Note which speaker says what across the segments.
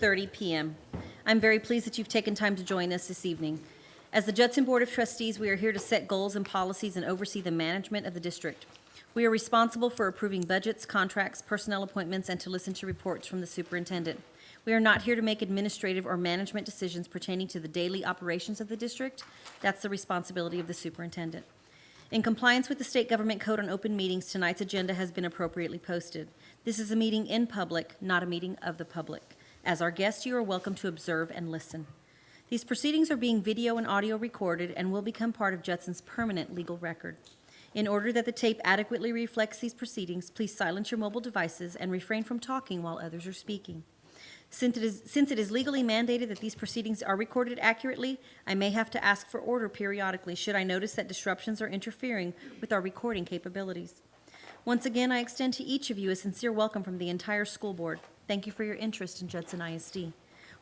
Speaker 1: 6:30 p.m. I'm very pleased that you've taken time to join us this evening. As the Judson Board of Trustees, we are here to set goals and policies and oversee the management of the district. We are responsible for approving budgets, contracts, personnel appointments, and to listen to reports from the superintendent. We are not here to make administrative or management decisions pertaining to the daily operations of the district. That's the responsibility of the superintendent. In compliance with the State Government Code on Open Meetings, tonight's agenda has been appropriately posted. This is a meeting in public, not a meeting of the public. As our guests, you are welcome to observe and listen. These proceedings are being video and audio recorded and will become part of Judson's permanent legal record. In order that the tape adequately reflects these proceedings, please silence your mobile devices and refrain from talking while others are speaking. Since it is legally mandated that these proceedings are recorded accurately, I may have to ask for order periodically should I notice that disruptions are interfering with our recording capabilities. Once again, I extend to each of you a sincere welcome from the entire school board. Thank you for your interest in Judson ISD.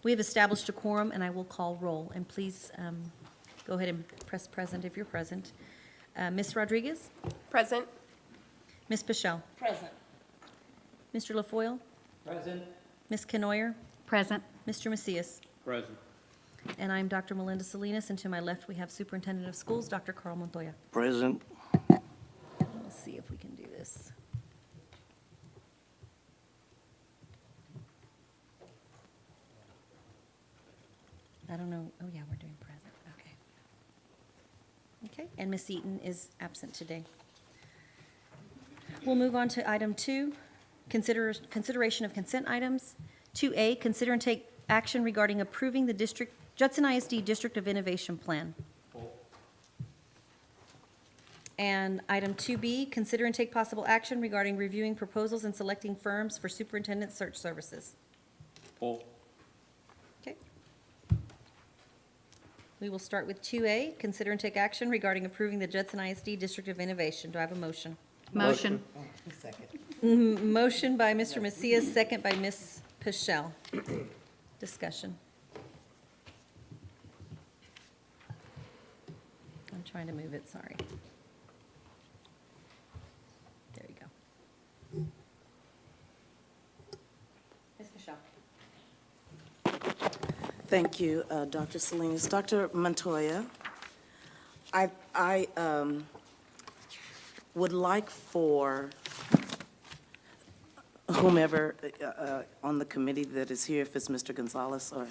Speaker 1: We have established a quorum, and I will call roll. And please go ahead and press present if you're present. Ms. Rodriguez?
Speaker 2: Present.
Speaker 1: Ms. Pichelle?
Speaker 2: Present.
Speaker 1: Mr. LaFoille?
Speaker 3: Present.
Speaker 1: Ms. Canoyer?
Speaker 4: Present.
Speaker 1: Mr. Macias?
Speaker 3: Present.
Speaker 1: And I'm Dr. Melinda Salinas, and to my left, we have Superintendent of Schools, Dr. Carl Montoya.
Speaker 5: Present.
Speaker 1: Let's see if we can do this. I don't know. Oh, yeah, we're doing present. Okay. Okay, and Ms. Eaton is absent today. We'll move on to item 2, consideration of consent items. 2A, consider and take action regarding approving the Judson ISD District of Innovation Plan. And item 2B, consider and take possible action regarding reviewing proposals and selecting firms for superintendent search services.
Speaker 3: Full.
Speaker 1: Okay. We will start with 2A, consider and take action regarding approving the Judson ISD District of Innovation. Do I have a motion?
Speaker 4: Motion.
Speaker 1: Motion by Mr. Macias, second by Ms. Pichelle. Discussion. I'm trying to move it, sorry. There you go. Ms. Pichelle.
Speaker 6: Thank you, Dr. Salinas. Dr. Montoya, I would like for whomever on the committee that is here, if it's Mr. Gonzalez or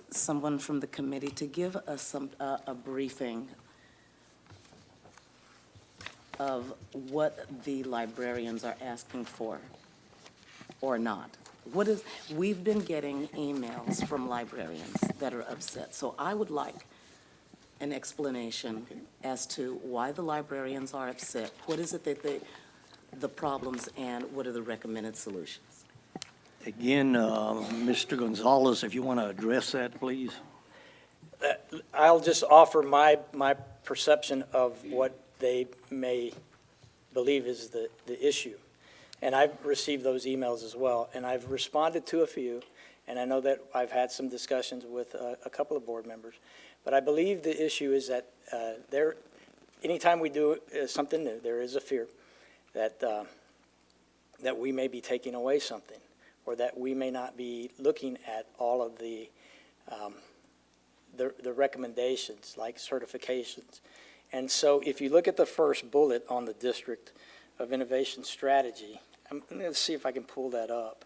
Speaker 6: someone from the committee, to give us a briefing of what the librarians are asking for or not. We've been getting emails from librarians that are upset, so I would like an explanation as to why the librarians are upset. What is it that the problems, and what are the recommended solutions?
Speaker 5: Again, Mr. Gonzalez, if you want to address that, please.
Speaker 3: I'll just offer my perception of what they may believe is the issue. And I've received those emails as well, and I've responded to a few, and I know that I've had some discussions with a couple of board members. But I believe the issue is that anytime we do something new, there is a fear that that we may be taking away something, or that we may not be looking at all of the recommendations, like certifications. And so if you look at the first bullet on the District of Innovation Strategy, I'm going to see if I can pull that up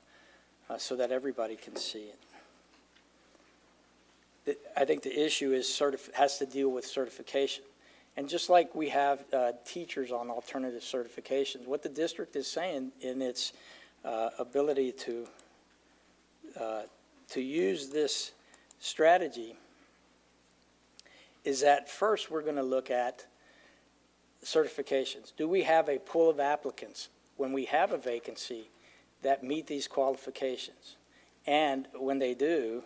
Speaker 3: so that everybody can see it. I think the issue is has to deal with certification. And just like we have teachers on alternative certifications, what the district is saying in its ability to use this strategy is that first we're going to look at certifications. Do we have a pool of applicants when we have a vacancy that meet these qualifications? And when they do,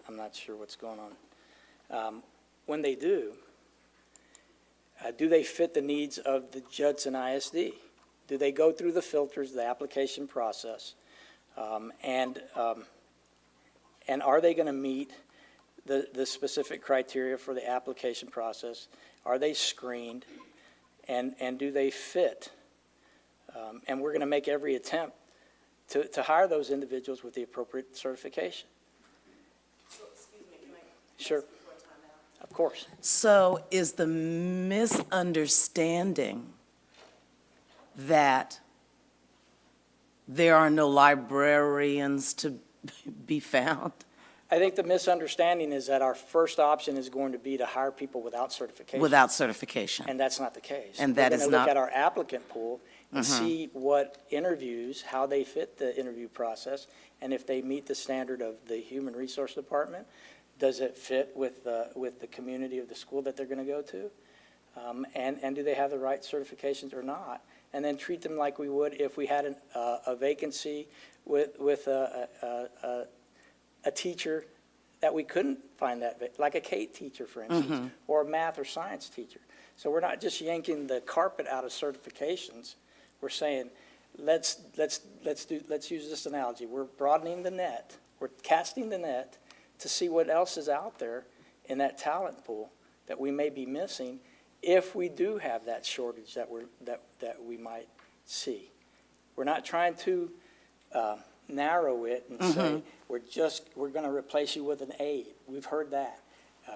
Speaker 3: I'm not sure what's going on. When they do they fit the needs of the Judson ISD? Do they go through the filters, the application process? And are they going to meet the specific criteria for the application process? Are they screened? And do they fit? And we're going to make every attempt to hire those individuals with the appropriate certification. Sure. Of course.
Speaker 6: So is the misunderstanding that there are no librarians to be found?
Speaker 3: I think the misunderstanding is that our first option is going to be to hire people without certification.
Speaker 6: Without certification?
Speaker 3: And that's not the case.
Speaker 6: And that is
Speaker 3: We're going to
Speaker 6: not-
Speaker 3: look at our applicant pool and see what interviews, how they fit the interview process, and if they meet the standard of the Human Resource Department. Does it fit with the community of the school that they're going to go to? And do they have the right certifications or not? And then treat them like we would if we had a vacancy with a teacher that we couldn't find like a K teacher, for instance, or a math or science teacher. So we're not just yanking the carpet out of certifications. We're saying, let's use this analogy. We're broadening the net. We're casting the net to see what else is out there in that talent pool that we may be missing if we do have that shortage that we might see. We're not trying to narrow it and say, we're going to replace you with an aide. We've heard that.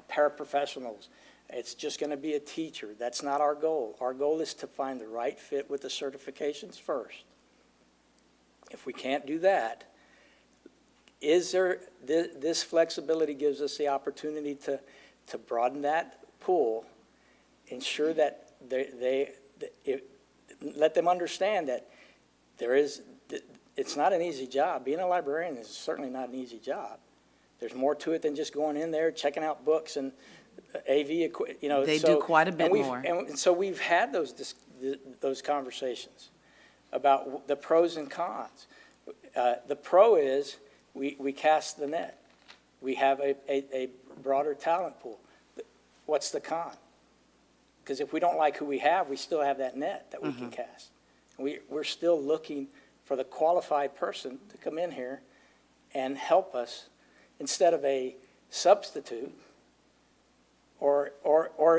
Speaker 3: Paraprofessionals, it's just going to be a teacher. That's not our goal. Our goal is to find the right fit with the certifications first. If we can't do that, this flexibility gives us the opportunity to broaden that pool, ensure that let them understand that it's not an easy job. Being a librarian is certainly not an easy job. There's more to it than just going in there, checking out books and AV,
Speaker 6: They do quite a bit more.
Speaker 3: And so we've had those conversations about the pros and cons. The pro is we cast the net. We have a broader talent pool. What's the con? Because if we don't like who we have, we still have that net that we can cast. We're still looking for the qualified person to come in here and help us instead of a substitute or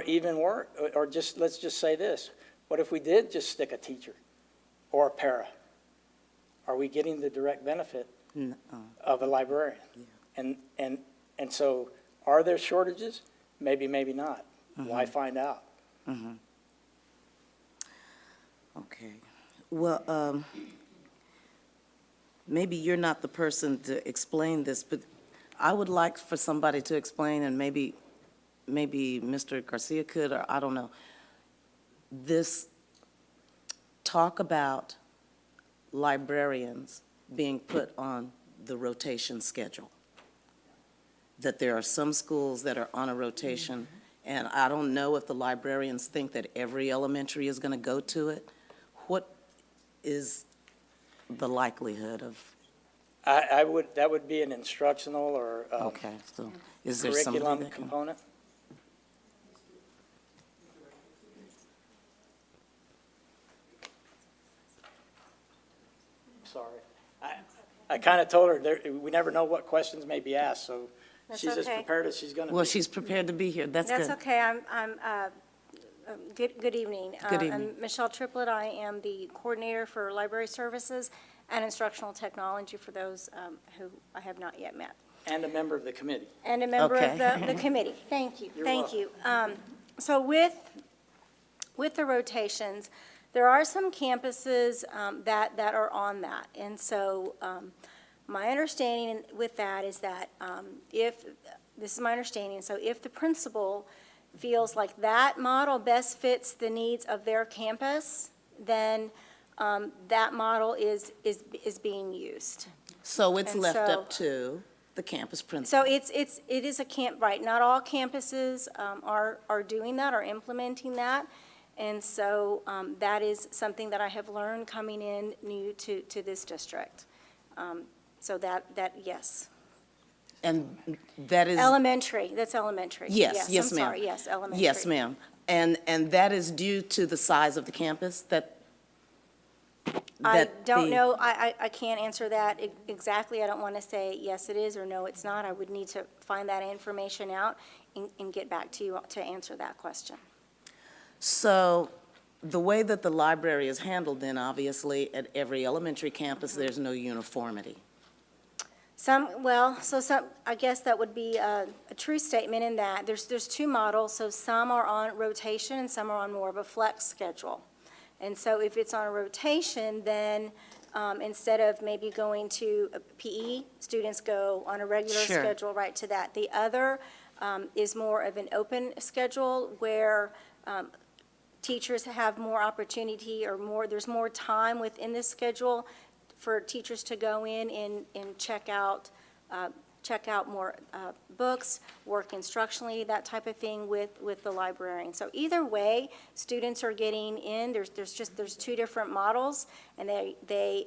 Speaker 3: even work, or just, let's just say this. What if we did just stick a teacher or a para? Are we getting the direct benefit
Speaker 6: No.
Speaker 3: of a librarian? And so are there shortages? Maybe, maybe not. Why find out?
Speaker 6: Okay. Well, maybe you're not the person to explain this, but I would like for somebody to explain, and maybe Mr. Garcia could, or I don't know. This talk about librarians being put on the rotation schedule. That there are some schools that are on a rotation, and I don't know if the librarians think that every elementary is going to go to it. What is the likelihood of,
Speaker 3: That would be an instructional or
Speaker 6: okay, so is there somebody
Speaker 3: curriculum
Speaker 6: that can?
Speaker 3: component. Sorry. I kind of told her, we never know what questions may be asked, so
Speaker 2: That's
Speaker 3: she's as
Speaker 2: okay.
Speaker 3: prepared as she's going to
Speaker 6: Well,
Speaker 3: be.
Speaker 6: she's prepared to be here, that's good.
Speaker 2: That's okay. Good evening.
Speaker 6: Good evening.
Speaker 2: I'm Michelle Triplett. I am the coordinator for library services and instructional technology for those who I have not yet met.
Speaker 3: And a member of the committee.
Speaker 2: And a member of
Speaker 6: Okay.
Speaker 2: the committee. Thank you.
Speaker 3: You're
Speaker 2: Thank you. So with the rotations, there are some campuses that are on that. And so my understanding with that is that this is my understanding, so if the principal feels like that model best fits the needs of their campus, then that model is being used.
Speaker 6: So it's
Speaker 2: And
Speaker 6: left
Speaker 2: so-
Speaker 6: up to the campus principal.
Speaker 2: So it is a right, not all campuses are doing that, or implementing that. And so that is something that I have learned coming in new to this district. So that, yes.
Speaker 6: And that is.
Speaker 2: Elementary, that's elementary.
Speaker 6: Yes, yes,
Speaker 2: I'm
Speaker 6: ma'am.
Speaker 2: sorry, yes, elementary.
Speaker 6: Yes, ma'am. And that is due to the size of the campus
Speaker 2: I
Speaker 6: that
Speaker 2: don't
Speaker 6: the-
Speaker 2: know, I can't answer that exactly. I don't want to say yes it is or no it's not. I would need to find that information out and get back to you to answer that question.
Speaker 6: So the way that the library is handled, then obviously at every elementary campus, there's no uniformity.
Speaker 2: I guess that would be a true statement in that there's two models, so some are on rotation and some are on more of a flex schedule. And so if it's on a rotation, then instead of maybe going to a PE, students go on a regular
Speaker 6: Sure.
Speaker 2: schedule right to that. The other is more of an open schedule where teachers have more opportunity there's more time within the schedule for teachers to go in and check out more books, work instructionally, that type of thing with the librarian. So either way, students are getting in, there's two different models, and they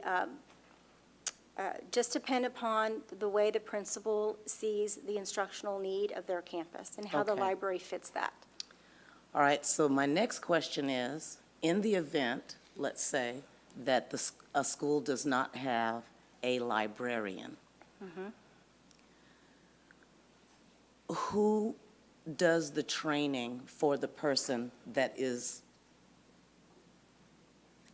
Speaker 2: just depend upon the way the principal sees the instructional need of their campus and how the
Speaker 6: Okay.
Speaker 2: library fits that.
Speaker 6: All right, so my next question is, in the event, let's say, that a school does not have a librarian, who does the training for the person that is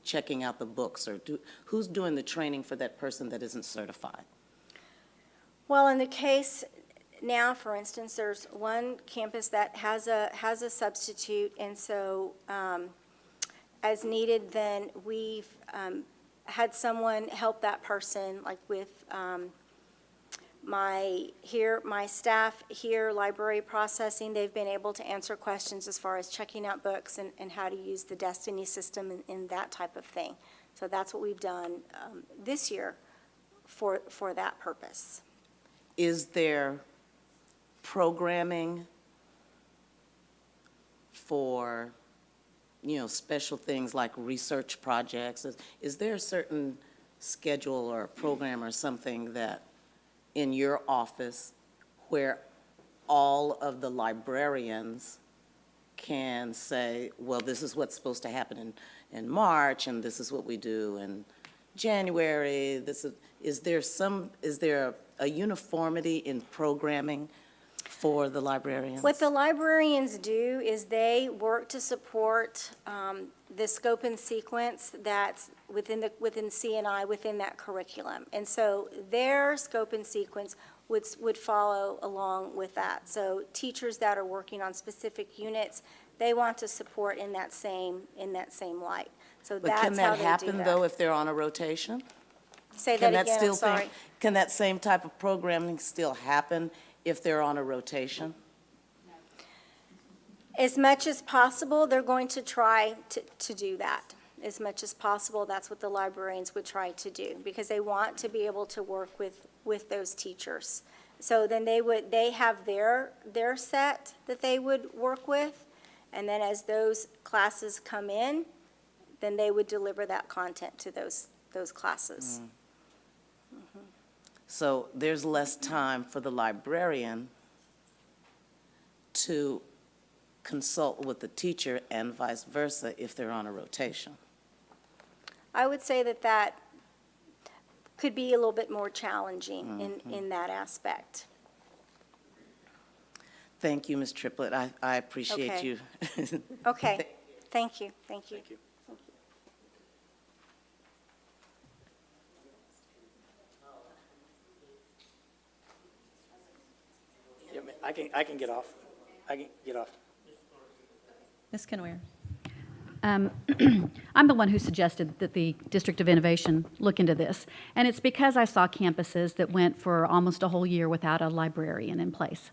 Speaker 6: checking out the books, or who's doing the training for that person that isn't certified?
Speaker 2: Well, in the case now, for instance, there's one campus that has a substitute, and so as needed, then we've had someone help that person, like with my staff here, library processing. They've been able to answer questions as far as checking out books and how to use the Destiny system and that type of thing. So that's what we've done this year for that purpose.
Speaker 6: Is there programming for, special things like research projects? Is there a certain schedule or program or something that in your office where all of the librarians can say, well, this is what's supposed to happen in March, and this is what we do in January? Is there a uniformity in programming for the librarians?
Speaker 2: What the librarians do is they work to support the scope and sequence that's within CNI, within that curriculum. And so their scope and sequence would follow along with that. So teachers that are working on specific units, they want to support in that same light. So
Speaker 6: But
Speaker 2: that's
Speaker 6: can
Speaker 2: how
Speaker 6: that
Speaker 2: they do
Speaker 6: happen,
Speaker 2: that.
Speaker 6: though, if they're on a rotation?
Speaker 2: Say
Speaker 6: Can
Speaker 2: that
Speaker 6: that
Speaker 2: again, I'm
Speaker 6: still
Speaker 2: sorry.
Speaker 6: Can that same type of programming still happen if they're on a rotation?
Speaker 2: As much as possible, they're going to try to do that. As much as possible, that's what the librarians would try to do, because they want to be able to work with those teachers. So then they have their set that they would work with, and then as those classes come in, then they would deliver that content to those classes.
Speaker 6: So there's less time for the librarian to consult with the teacher and vice versa if they're on a rotation.
Speaker 2: I would say that could be a little bit more challenging in that aspect.
Speaker 6: Thank you, Ms. Triplett. I appreciate
Speaker 2: Okay.
Speaker 6: you.
Speaker 2: Okay, thank you.
Speaker 3: Thank you. Yeah, I can get off. I can get off.
Speaker 1: Ms. Kenware.
Speaker 4: I'm the one who suggested that the District of Innovation look into this, and it's because I saw campuses that went for almost a whole year without a librarian in place.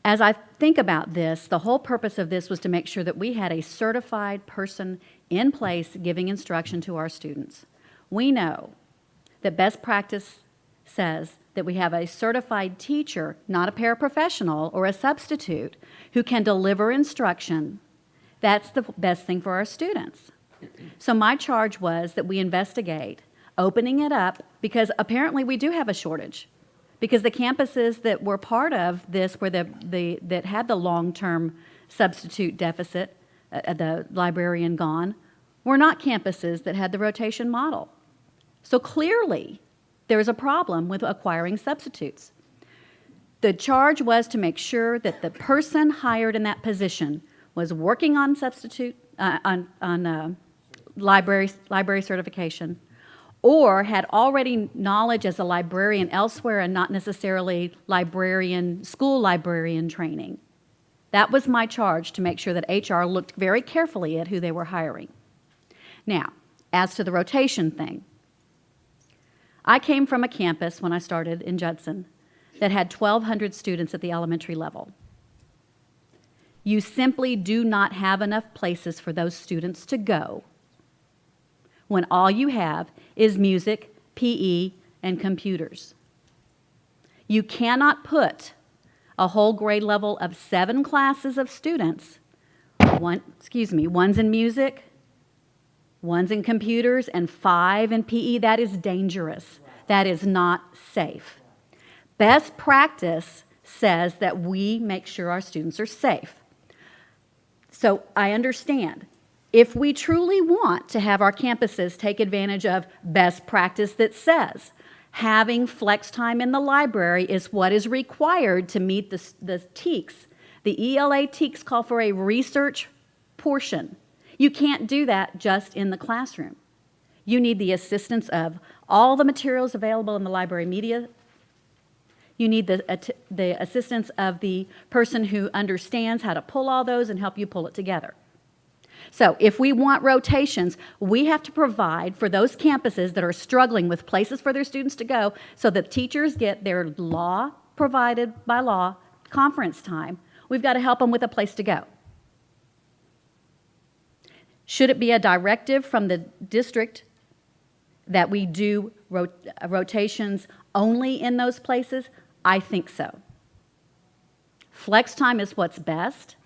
Speaker 4: As I think about this, the whole purpose of this was to make sure that we had a certified person in place giving instruction to our students. We know that best practice says that we have a certified teacher, not a paraprofessional or a substitute, who can deliver instruction. That's the best thing for our students. So my charge was that we investigate opening it up, because apparently we do have a shortage. Because the campuses that were part of this, where that had the long-term substitute deficit, the librarian gone, were not campuses that had the rotation model. So clearly, there's a problem with acquiring substitutes. The charge was to make sure that the person hired in that position was working on substitute library certification, or had already knowledge as a librarian elsewhere and not necessarily school librarian training. That was my charge, to make sure that HR looked very carefully at who they were hiring. Now, as to the rotation thing, I came from a campus when I started in Judson that had 1,200 students at the elementary level. You simply do not have enough places for those students to go when all you have is music, PE, and computers. You cannot put a whole grade level of 7 classes of students, one's in music, one's in computers, and 5 in PE. That is dangerous. That is not safe. Best practice says that we make sure our students are safe. So I understand. If we truly want to have our campuses take advantage of best practice that says having flex time in the library is what is required to meet the TEKS. The ELA TEKS call for a research portion. You can't do that just in the classroom. You need the assistance of all the materials available in the library media. You need the assistance of the person who understands how to pull all those and help you pull it together. So if we want rotations, we have to provide for those campuses that are struggling with places for their students to go so that teachers get their provided by law conference time. We've got to help them with a place to go. Should it be a directive from the district that we do rotations only in those places? I think so. Flex time is what's best,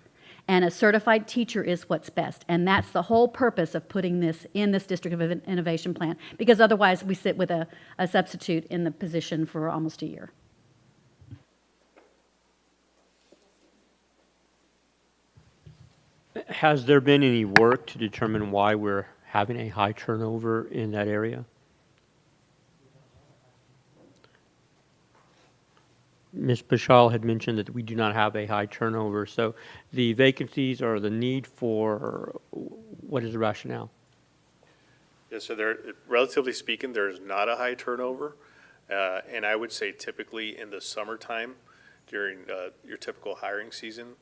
Speaker 4: and a certified teacher is what's best. And that's the whole purpose of putting this in this District of Innovation Plan, because otherwise we sit with a substitute in the position for almost a year.
Speaker 7: Has there been any work to determine why we're having a high turnover in that area? Ms. Bashal had mentioned that we do not have a high turnover, so the vacancies or the need for, what is the rationale?
Speaker 8: Yeah, so there, relatively speaking, there's not a high turnover. And I would say typically in the summertime, during your typical hiring season,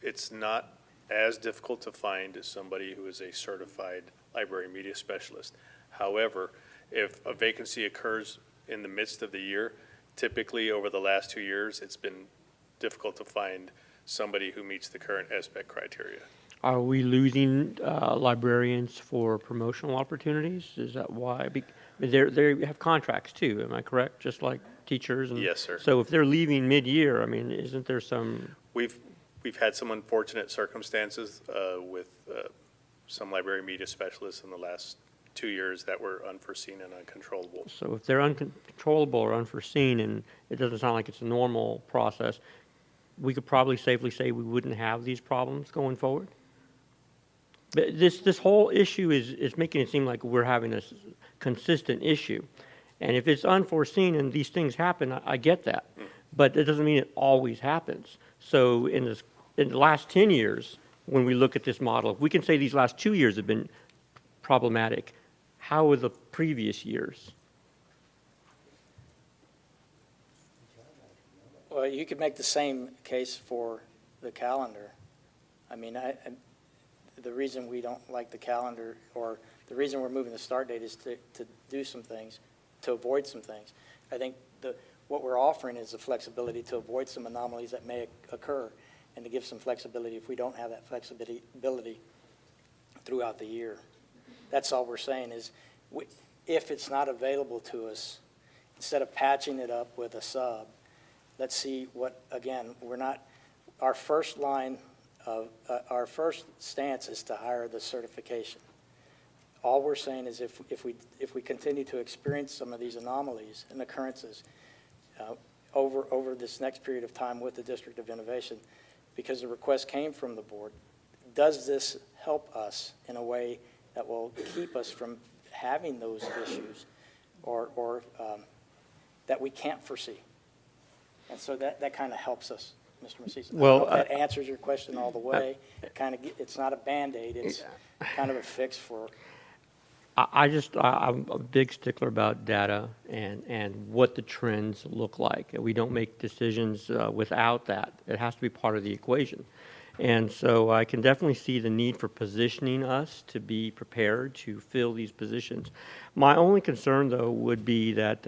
Speaker 8: it's not as difficult to find as somebody who is a certified library media specialist. However, if a vacancy occurs in the midst of the year, typically over the last 2 years, it's been difficult to find somebody who meets the current SBEC criteria.
Speaker 7: Are we losing librarians for promotional opportunities? Is that why? They have contracts too, am I correct? Just like teachers? And
Speaker 8: Yes, sir.
Speaker 7: So if they're leaving mid-year, I mean, isn't there some?
Speaker 8: We've had some unfortunate circumstances with some library media specialists in the last 2 years that were unforeseen and uncontrollable.
Speaker 7: So if they're uncontrollable or unforeseen, and it doesn't sound like it's a normal process, we could probably safely say we wouldn't have these problems going forward? But this whole issue is making it seem like we're having a consistent issue. And if it's unforeseen and these things happen, I get that. But it doesn't mean it always happens. So in the last 10 years, when we look at this model, if we can say these last 2 years have been problematic, how were the previous years?
Speaker 3: Well, you could make the same case for the calendar. I mean, the reason we don't like the calendar, or the reason we're moving the start date, is to do some things, to avoid some things. I think what we're offering is the flexibility to avoid some anomalies that may occur, and to give some flexibility if we don't have that flexibility throughout the year. That's all we're saying is, if it's not available to us, instead of patching it up with a sub, let's see what, again, our first line of, our first stance is to hire the certification. All we're saying is if we continue to experience some of these anomalies and occurrences over this next period of time with the District of Innovation, because the request came from the board, does this help us in a way that will keep us from having those issues or that we can't foresee? And so that kind of helps us Mr. Macias. I don't
Speaker 7: Well,
Speaker 3: know if that answers your question all the way. Kind of, it's not a Band-Aid, it's kind of a fix for,
Speaker 7: I'm a big stickler about data and what the trends look like. We don't make decisions without that. It has to be part of the equation. And so I can definitely see the need for positioning us to be prepared to fill these positions. My only concern, though, would be that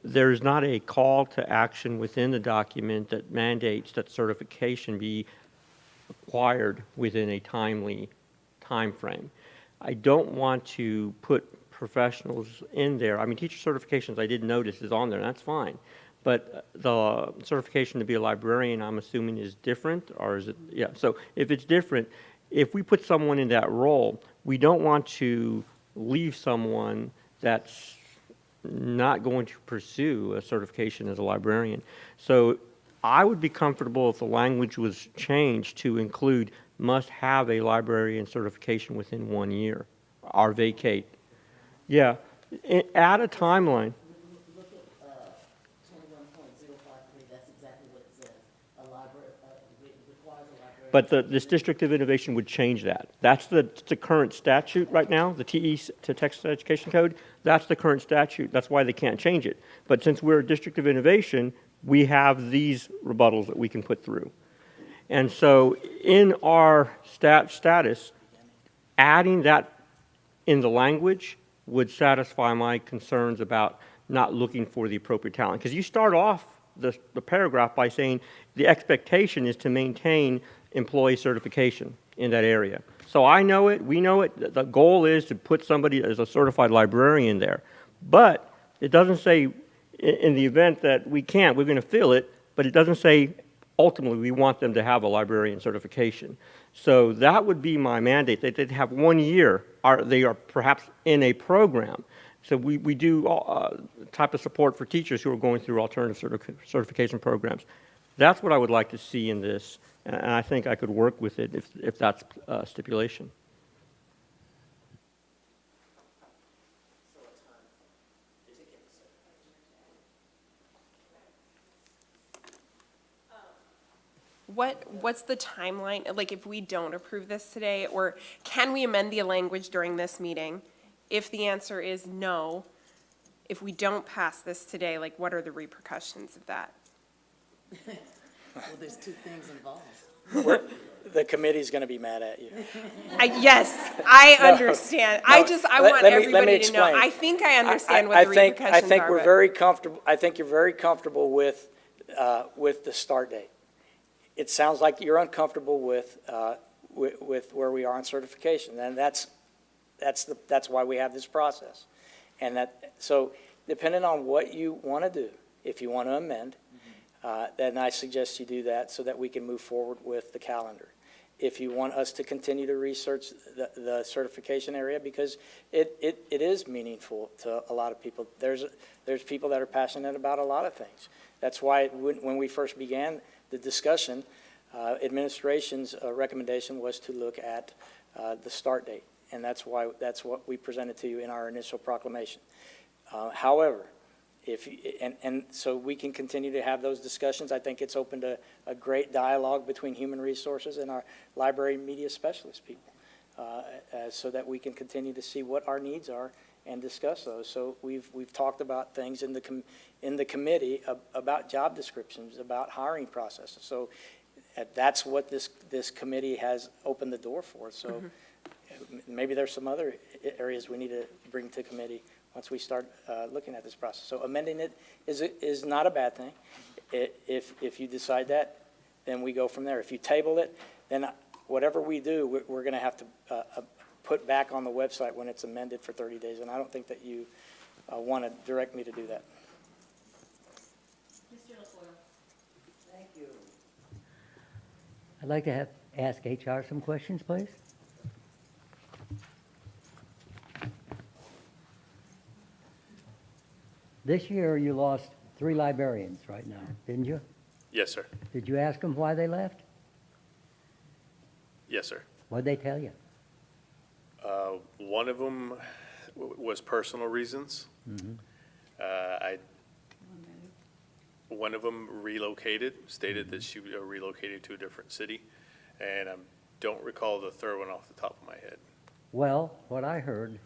Speaker 7: there's not a call to action within the document that mandates that certification be acquired within a timely time frame. I don't want to put professionals in there. I mean, teacher certifications, I did notice, is on there, and that's fine. But the certification to be a librarian, I'm assuming, is different, or is it, yeah. So if it's different, if we put someone in that role, we don't want to leave someone that's not going to pursue a certification as a librarian. So I would be comfortable if the language was changed to include must have a librarian certification within 1 year, or vacate. Yeah, add a timeline.
Speaker 6: Look at 21.053, that's exactly what it says. A library, requires a library.
Speaker 7: But this District of Innovation would change that. That's the current statute right now, the TE, to Texas Education Code. That's the current statute. That's why they can't change it. But since we're a District of Innovation, we have these rebuttals that we can put through. And so in our status, adding that in the language would satisfy my concerns about not looking for the appropriate talent. Because you start off the paragraph by saying the expectation is to maintain employee certification in that area. So I know it, we know it, the goal is to put somebody as a certified librarian there. But it doesn't say in the event that we can't, we're going to fill it, but it doesn't say ultimately we want them to have a librarian certification. So that would be my mandate, that they'd have 1 year, they are perhaps in a program. So we do type of support for teachers who are going through alternative certification programs. That's what I would like to see in this, and I think I could work with it if that's a stipulation.
Speaker 9: What's the timeline, like if we don't approve this today, or can we amend the language during this meeting? If the answer is no, if we don't pass this today, like what are the repercussions of that?
Speaker 6: Well, there's two things involved.
Speaker 3: the committee's going to be mad at you.
Speaker 9: Yes, I understand. I want
Speaker 3: let me
Speaker 9: everybody to know.
Speaker 3: explain.
Speaker 9: I think I understand what the repercussions are.
Speaker 3: I think we're
Speaker 9: but-
Speaker 3: very comfortable, I think you're very comfortable with the start date. It sounds like you're uncomfortable with where we are on certification, and that's why we have this process. And so depending on what you want to do, if you want to amend, then I suggest you do that so that we can move forward with the calendar. If you want us to continue to research the certification area, because it is meaningful to a lot of people. There's people that are passionate about a lot of things. That's why when we first began the discussion, administration's recommendation was to look at the start date, and that's what we presented to you in our initial proclamation. However, so we can continue to have those discussions. I think it's opened a great dialogue between human resources and our library media specialist people, so that we can continue to see what our needs are and discuss those. So we've talked about things in the committee about job descriptions, about hiring processes. So that's what this committee has opened the door for. So maybe there's some other areas we need to bring to committee once we start looking at this process. So amending it is not a bad thing. If you decide that, then we go from there. If you table it, then whatever we do, we're going to have to put back on the website when it's amended for 30 days, and I don't think that you want to direct me to do that.
Speaker 10: Thank you. I'd like to ask HR some questions, please. This year, you lost 3 librarians right now, didn't you?
Speaker 8: Yes, sir.
Speaker 10: Did you ask them why they left?
Speaker 8: Yes, sir.
Speaker 10: What'd they tell you?
Speaker 8: One of them was personal reasons. One of them relocated, stated that she relocated to a different city, and I don't recall the third one off the top of my head.
Speaker 10: Well, what I heard,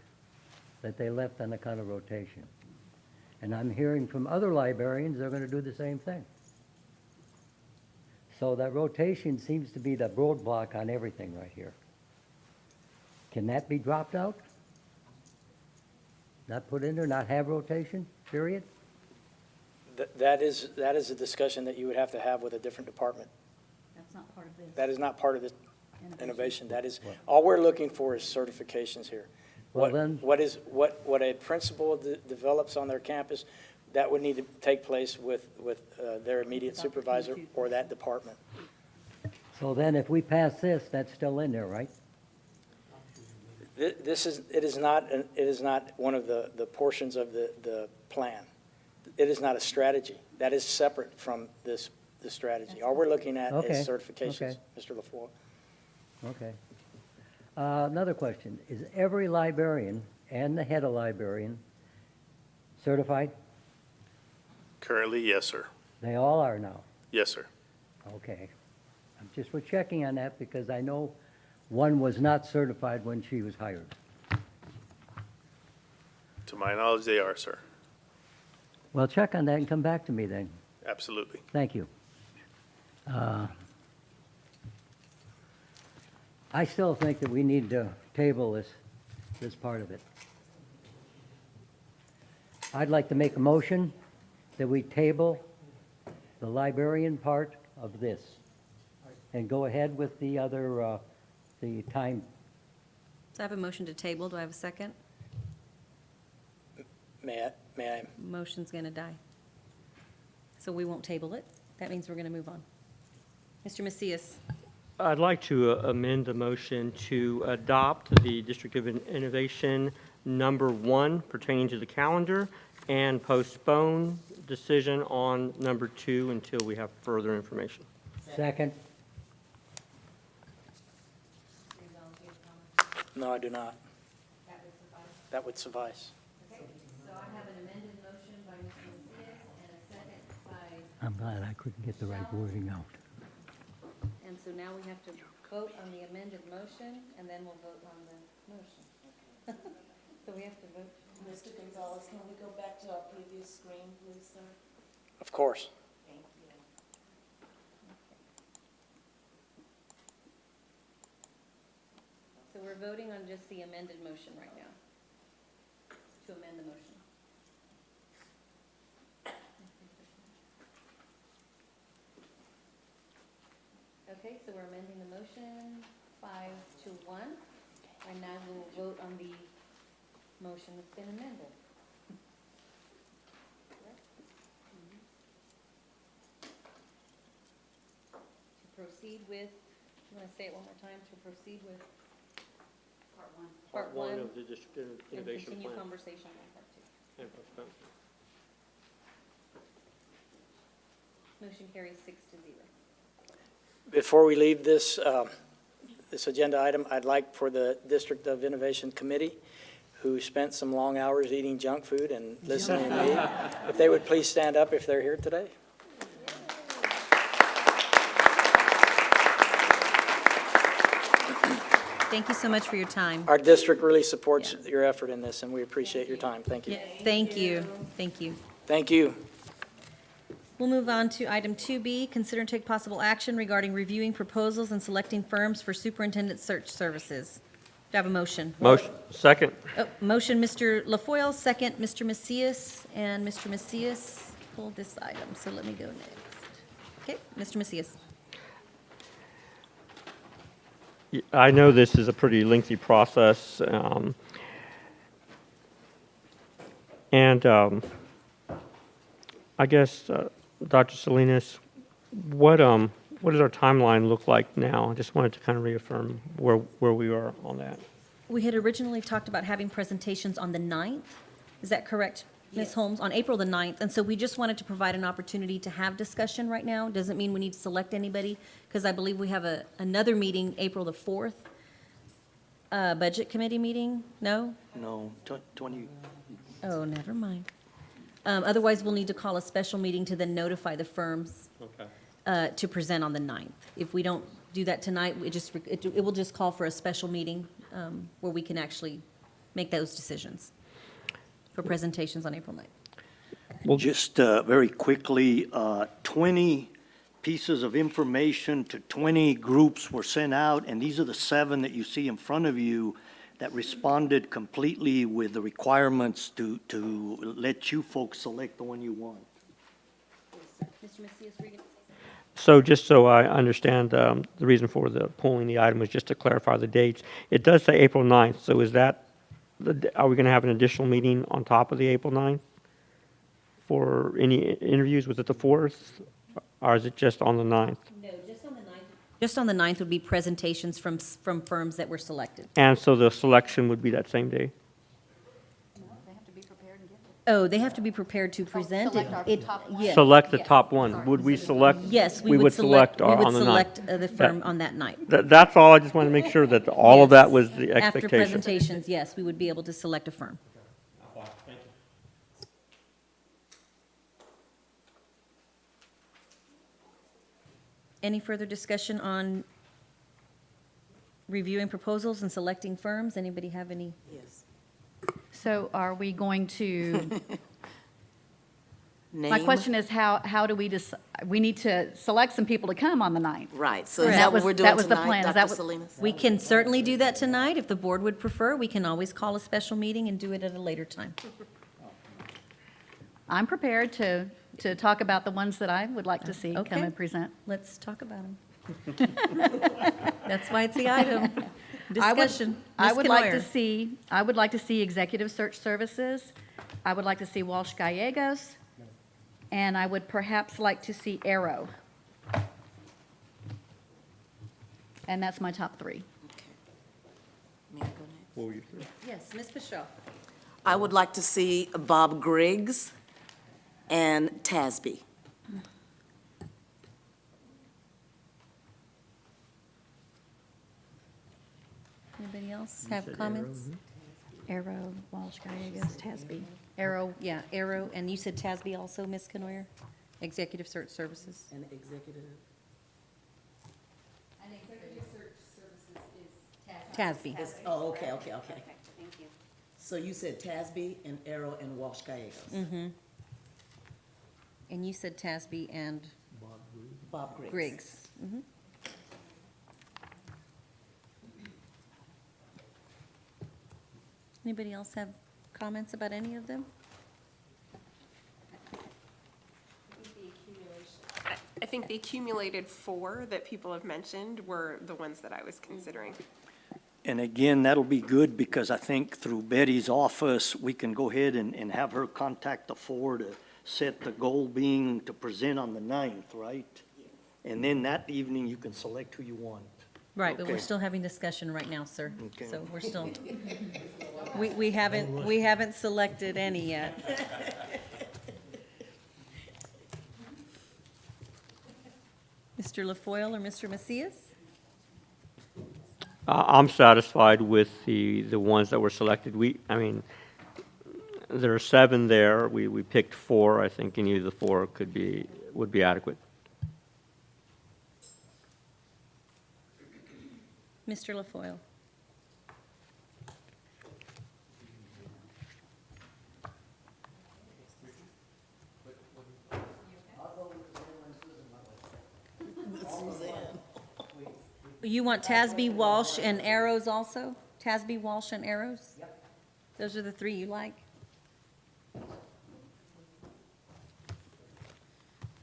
Speaker 10: that they left on a kind of rotation. And I'm hearing from other librarians, they're gonna do the same thing. So that rotation seems to be the roadblock on everything right here. Can that be dropped out? Not put in there, not have rotation, period?
Speaker 3: That is a discussion that you would have to have with a different department.
Speaker 4: That's not part of this.
Speaker 3: That is not part of the innovation. That is, all we're looking for is certifications here.
Speaker 10: Well, then-
Speaker 3: What a principal develops on their campus, that would need to take place with their immediate supervisor or that department.
Speaker 10: So then if we pass this, that's still in there, right?
Speaker 3: It is not one of the portions of the plan. It is not a strategy. That is separate from the strategy. All we're looking at
Speaker 10: Okay,
Speaker 3: is certifications,
Speaker 10: okay.
Speaker 3: Mr. LaFois.
Speaker 10: Okay. Another question, is every librarian and the head of librarian certified?
Speaker 8: Currently, yes, sir.
Speaker 10: They all are now.
Speaker 8: Yes, sir.
Speaker 10: Okay. I'm just for checking on that because I know one was not certified when she was hired.
Speaker 8: To my knowledge, they are, sir.
Speaker 10: Well, check on that and come back to me then.
Speaker 8: Absolutely.
Speaker 10: Thank you. I still think that we need to table this part of it. I'd like to make a motion that we table the librarian part of this and go ahead with the other, the time.
Speaker 1: So I have a motion to table. Do I have a second?
Speaker 3: May I?
Speaker 1: Motion's going to die. So we won't table it. That means we're going to move on. Mr. Macias,
Speaker 7: I'd like to amend the motion to adopt the District of Innovation number 1 pertaining to the calendar and postpone decision on number 2 until we have further information.
Speaker 10: Second?
Speaker 3: No, I do not. That would suffice.
Speaker 1: so I have an amended motion by Mr. Macias and a second by,
Speaker 10: I'm glad I couldn't get the right wording out.
Speaker 1: and so now we have to vote on the amended motion, and then we'll vote on the motion. So we have to vote.
Speaker 6: Mr. Gonzalez, can we go back to our previous screen, please, sir?
Speaker 3: Of course.
Speaker 6: Thank you.
Speaker 1: So we're voting on just the amended motion right now, to amend the motion. Okay, so we're amending the motion 5-1, and now we'll vote on the motion that's been amended. To proceed with, you want to say it one more time, to proceed with Part one.
Speaker 7: of the District
Speaker 1: And
Speaker 7: Innovation
Speaker 1: continue
Speaker 7: Plan.
Speaker 1: conversation on part 2.
Speaker 7: And postpone.
Speaker 1: Motion carries 6-0.
Speaker 3: Before we leave this agenda item, I'd like for the District of Innovation Committee, who spent some long hours eating junk food and listening to me, if they would please stand up if they're here today.
Speaker 1: Thank you so much for your time.
Speaker 3: Our district really supports your effort in this, and we appreciate your time. Thank you.
Speaker 1: Yeah, thank you, thank you.
Speaker 3: Thank you.
Speaker 1: We'll move on to item 2B, consider and take possible action regarding reviewing proposals and selecting firms for superintendent search services. Do I have a motion?
Speaker 7: Motion, second.
Speaker 1: Oh, motion, Mr. LaFoille, second, Mr. Macias, and Mr. Macias pulled this item, so let me go next. Okay, Mr. Macias.
Speaker 7: I know this is a pretty lengthy process, and I guess, Dr. Salinas, what does our timeline look like now? I just wanted to kind of reaffirm where we are on that.
Speaker 1: We had originally talked about having presentations on the 9th. Is that correct, Ms. Holmes? On April the 9th. And so we just wanted to provide an opportunity to have discussion right now. Doesn't mean we need to select anybody, because I believe we have another meeting, April the 4th, Budget Committee meeting? No?
Speaker 5: No, 20,
Speaker 1: Oh, never mind. Otherwise, we'll need to call a special meeting to then notify the firms to present on the 9th. If we don't do that tonight, it will just call for a special meeting where we can actually make those decisions for presentations on April 9th.
Speaker 5: Just very quickly, 20 pieces of information to 20 groups were sent out, and these are the 7 that you see in front of you that responded completely with the requirements to let you folks select the one you want.
Speaker 1: Mr. Macias, were you gonna say something?
Speaker 7: So just so I understand, the reason for the pulling the item was just to clarify the dates. It does say April 9th, so is that, are we going to have an additional meeting on top of the April 9th? For any interviews, was it the 4th, or is it just on the 9th?
Speaker 1: No, just on the 9th would be presentations from firms that were selected.
Speaker 7: And so the selection would be that same day?
Speaker 1: Oh, they have to be prepared to present it. Yes.
Speaker 7: Select the top one. Would we select?
Speaker 1: Yes, we would select
Speaker 7: on the 9th.
Speaker 1: the firm on that night.
Speaker 7: That's all, I just want to make sure that all of that was the
Speaker 1: After
Speaker 7: expectation.
Speaker 1: presentations, yes, we would be able to select a firm. Any further discussion on reviewing proposals and selecting firms? Anybody have any?
Speaker 6: Yes.
Speaker 4: So are we going to, my
Speaker 6: Name?
Speaker 4: question is, how do we we need to select some people to come on the 9th.
Speaker 6: Right, so is
Speaker 1: Correct.
Speaker 6: that what we're doing
Speaker 4: That was the
Speaker 6: tonight,
Speaker 4: plan. Is
Speaker 6: Dr.
Speaker 4: that what-
Speaker 6: Salinas?
Speaker 1: We can certainly do that tonight. If the board would prefer, we can always call a special meeting and do it at a later time.
Speaker 4: I'm prepared to talk about the ones that I would like to see come
Speaker 1: Okay.
Speaker 4: and present.
Speaker 1: Let's talk about them. That's why it's the item. Discussion.
Speaker 4: I
Speaker 1: Ms.
Speaker 4: would like to
Speaker 1: Canoyer.
Speaker 4: I would like to see Executive Search Services. I would like to see Walsh Gallegos. And I would perhaps like to see Arrow. And that's my top 3.
Speaker 6: May I go next?
Speaker 1: Yes, Ms. Bischoff.
Speaker 6: I would like to see Bob Griggs and Tasby.
Speaker 1: Anybody else have comments?
Speaker 4: Arrow, Walsh Gallegos, Tasby. Arrow,
Speaker 1: Yeah, Arrow, and you said Tasby also, Ms. Canoyer? Executive Search Services.
Speaker 6: And executive.
Speaker 1: Tasby.
Speaker 6: Oh, okay. Thank you. So you said Tasby and Arrow and Walsh Gallegos.
Speaker 1: And you said Tasby and
Speaker 6: Bob Griggs.
Speaker 1: Griggs. Mhm. Anybody else have comments about any of them?
Speaker 9: I think the accumulated 4 that people have mentioned were the ones that I was considering.
Speaker 5: And again, that'll be good because I think through Betty's office, we can go ahead and have her contact the 4 to set the goal being to present on the 9th, right? And then that evening, you can select who you want.
Speaker 1: Right, but we're
Speaker 5: Okay.
Speaker 1: still having discussion right now, sir.
Speaker 5: Okay.
Speaker 1: So we're still, we haven't selected any yet. Mr. LaFoille or Mr. Macias?
Speaker 7: I'm satisfied with the ones that were selected. There are 7 there. We picked 4. I think any of the 4 would be adequate.
Speaker 1: Mr. LaFoille? You want Tasby, Walsh, and Arrows also? Tasby, Walsh, and Arrows? Yep. Those are the 3 you like?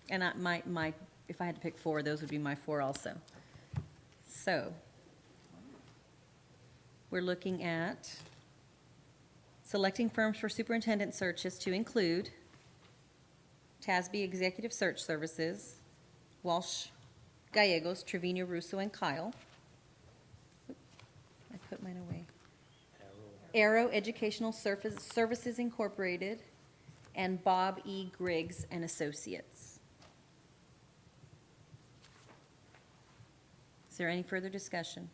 Speaker 1: And if I had to pick 4, those would be my 4 also. So, we're looking at selecting firms for superintendent searches to include Tasby Executive Search Services, Walsh Gallegos, Trevino Russo, and Kyle. I put mine away. Arrow Educational Services Incorporated, and Bob E. Griggs and Associates. Is there any further discussion?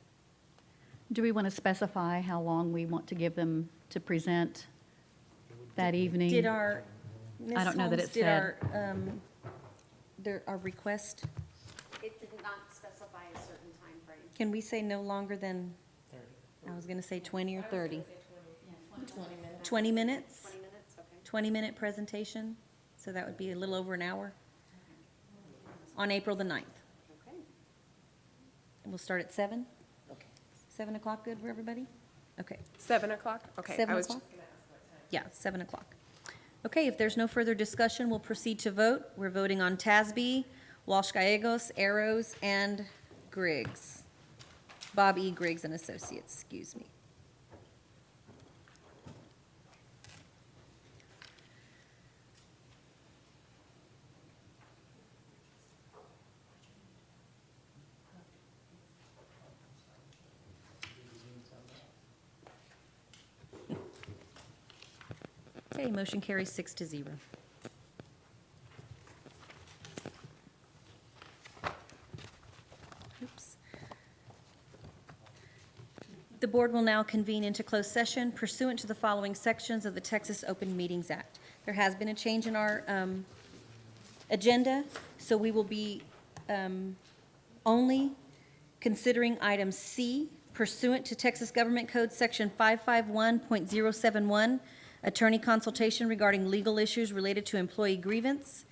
Speaker 4: do we want to specify how long we want to give them to present that evening?
Speaker 1: Did our
Speaker 4: I don't know that it
Speaker 1: Ms. Holmes,
Speaker 4: said.
Speaker 1: did our request,
Speaker 11: It did not specify a certain time frame.
Speaker 1: can we say no longer than, I was gonna say 20 or 30? 20 minutes?
Speaker 11: 20 minutes, okay.
Speaker 1: 20-minute presentation, so that would be a little over an hour on April the 9th.
Speaker 11: Okay.
Speaker 1: And we'll start at 7?
Speaker 6: Okay.
Speaker 1: 7 o'clock good for everybody? Okay.
Speaker 9: 7 o'clock? Okay.
Speaker 1: 7
Speaker 9: I was
Speaker 1: o'clock? Yeah, 7 o'clock. Okay, if there's no further discussion, we'll proceed to vote. We're voting on Tasby, Walsh Gallegos, Arrows, and Griggs. Bob E. Griggs and Associates, excuse me. Okay, motion carries 6-0. Oops. The board will now convene into closed session pursuant to the following sections of the Texas Open Meetings Act. There has been a change in our agenda, so we will be only considering item C pursuant to Texas Government Code Section 551.071, attorney consultation regarding legal issues related to employee grievance.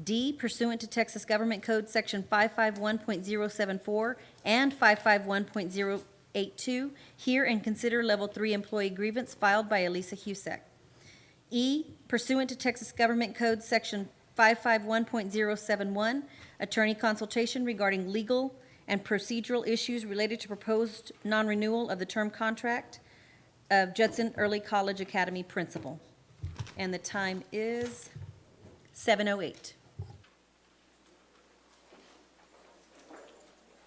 Speaker 1: D pursuant to Texas Government Code Section 551.074 and 551.082, hear and consider Level 3 employee grievance filed by Elisa Husak. E pursuant to Texas Government Code Section 551.071, attorney consultation regarding legal and procedural issues related to proposed non-renewal of the term contract of Judson Early College Academy principal. And the time is 7:08.